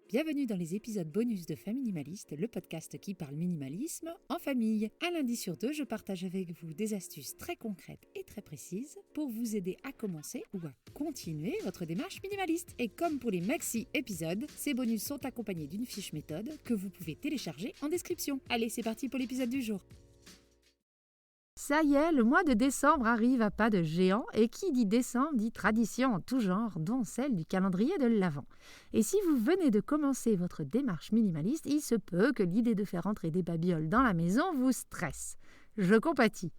Bienvenue dans les épisodes bonus de Faminimaliste, le podcast qui parle minimalisme en famille. Un lundi sur deux, je partage avec vous des astuces très concrètes et très précises pour vous aider à commencer ou à continuer votre démarche minimaliste. Et comme pour les maxi-épisodes, ces bonus sont accompagnés d'une fiche méthode que vous pouvez télécharger en description. Allez, c'est parti pour l'épisode du jour. Ça y est, le mois de décembre arrive à pas de géant et qui dit décembre dit tradition en tout genre, dont celle du calendrier de l'Avent. Et si vous venez de commencer votre démarche minimaliste, il se peut que l'idée de faire entrer des babioles dans la maison vous stresse. Je compatis.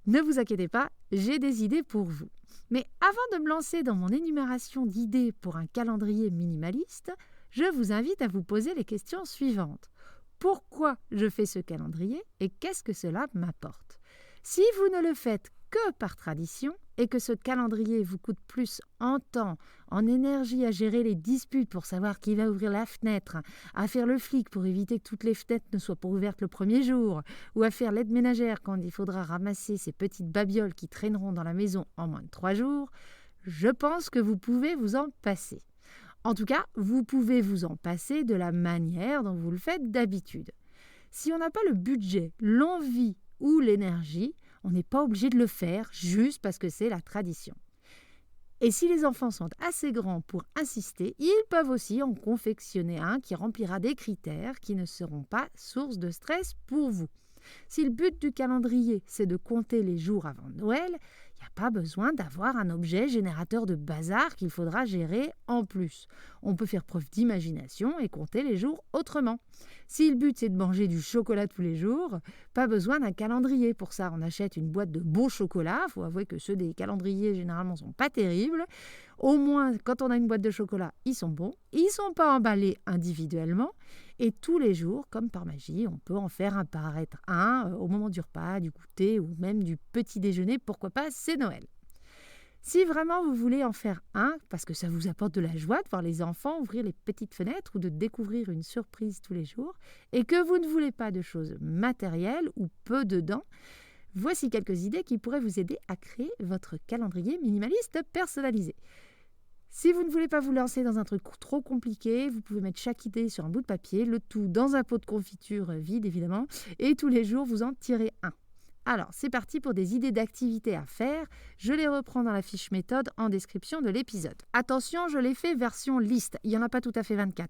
Ne vous inquiétez pas, j'ai des idées pour vous. Mais avant de me lancer dans mon énumération d'idées pour un calendrier minimaliste, je vous invite à vous poser les questions suivantes. Pourquoi je fais ce calendrier et qu'est-ce que cela m'apporte ? Si vous ne le faites que par tradition et que ce calendrier vous coûte plus en temps, en énergie à gérer les disputes pour savoir qui va ouvrir la fenêtre, à faire le flic pour éviter que toutes les fenêtres ne soient pas ouvertes le premier jour, ou à faire l'aide ménagère quand il faudra ramasser ces petites babioles qui traîneront dans la maison en moins de 3 jours, je pense que vous pouvez vous en passer. En tout cas, vous pouvez vous en passer de la manière dont vous le faites d'habitude. Si on n'a pas le budget, l'envie ou l'énergie, on n'est pas obligé de le faire juste parce que c'est la tradition. Et si les enfants sont assez grands pour insister, ils peuvent aussi en confectionner un qui remplira des critères qui ne seront pas source de stress pour vous. Si le but du calendrier, c'est de compter les jours avant Noël, il n'y a pas besoin d'avoir un objet générateur de bazar qu'il faudra gérer en plus. On peut faire preuve d'imagination et compter les jours autrement. Si le but c'est de manger du chocolat tous les jours, pas besoin d'un calendrier. Pour ça, on achète une boîte de beaux chocolats. Il faut avouer que ceux des calendriers généralement sont pas terribles. Au moins, quand on a une boîte de chocolat, ils sont bons. Ils sont pas emballés individuellement. Et tous les jours, comme par magie, on peut en faire apparaître un au moment du repas, du goûter ou même du petit déjeuner. Pourquoi pas, c'est Noël. Si vraiment vous voulez en faire un, parce que ça vous apporte de la joie de voir les enfants ouvrir les petites fenêtres ou de découvrir une surprise tous les jours, et que vous ne voulez pas de choses matérielles ou peu dedans, voici quelques idées qui pourraient vous aider à créer votre calendrier minimaliste personnalisé. Si vous ne voulez pas vous lancer dans un truc trop compliqué, vous pouvez mettre chaque idée sur un bout de papier, le tout dans un pot de confiture vide évidemment, et tous les jours vous en tirez un. Alors, c'est parti pour des idées d'activités à faire. Je les reprends dans la fiche méthode en description de l'épisode. Attention, je l'ai fait version liste. Il n'y en a pas tout à fait 24.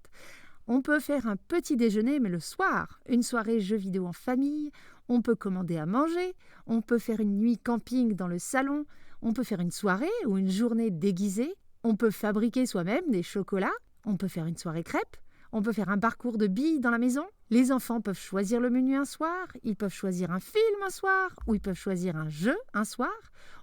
On peut faire un petit déjeuner, mais le soir. Une soirée jeux vidéo en famille. On peut commander à manger. On peut faire une nuit camping dans le salon. On peut faire une soirée ou une journée déguisée. On peut fabriquer soi-même des chocolats. On peut faire une soirée crêpes. On peut faire un parcours de billes dans la maison. Les enfants peuvent choisir le menu un soir, ils peuvent choisir un film un soir, ou ils peuvent choisir un jeu un soir.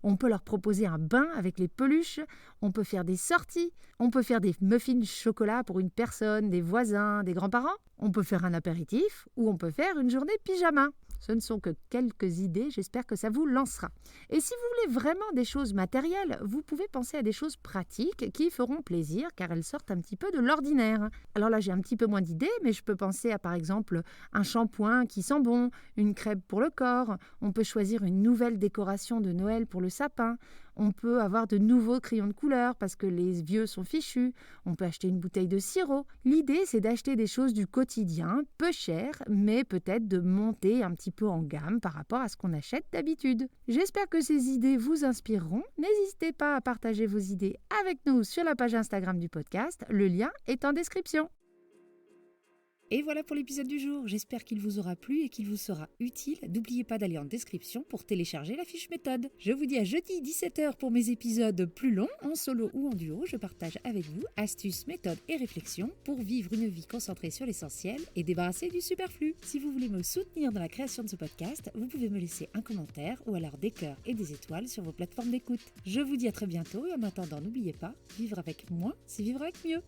On peut leur proposer un bain avec les peluches, on peut faire des sorties, on peut faire des muffins chocolat pour une personne, des voisins, des grands-parents. On peut faire un apéritif, ou on peut faire une journée pyjama. Ce ne sont que quelques idées, j'espère que ça vous lancera. Et si vous voulez vraiment des choses matérielles, vous pouvez penser à des choses pratiques qui feront plaisir car elles sortent un petit peu de l'ordinaire. Alors là, j'ai un petit peu moins d'idées, mais je peux penser à par exemple un shampoing qui sent bon, une crêpe pour le corps, on peut choisir une nouvelle décoration de Noël pour le sapin, on peut avoir de nouveaux crayons de couleur parce que les vieux sont fichus, on peut acheter une bouteille de sirop. L'idée, c'est d'acheter des choses du quotidien, peu chères, mais peut-être de monter un petit peu en gamme par rapport à ce qu'on achète d'habitude. J'espère que ces idées vous inspireront. N'hésitez pas à partager vos idées avec nous sur la page Instagram du podcast. Le lien est en description. Et voilà pour l'épisode du jour, j'espère qu'il vous aura plu et qu'il vous sera utile. N'oubliez pas d'aller en description pour télécharger la fiche méthode. Je vous dis à jeudi 17h pour mes épisodes plus longs, en solo ou en duo. Je partage avec vous astuces, méthodes et réflexions pour vivre une vie concentrée sur l'essentiel et débarrassée du superflu. Si vous voulez me soutenir dans la création de ce podcast, vous pouvez me laisser un commentaire ou alors des cœurs et des étoiles sur vos plateformes d'écoute. Je vous dis à très bientôt et en attendant, n'oubliez pas, vivre avec moins, c'est vivre avec mieux.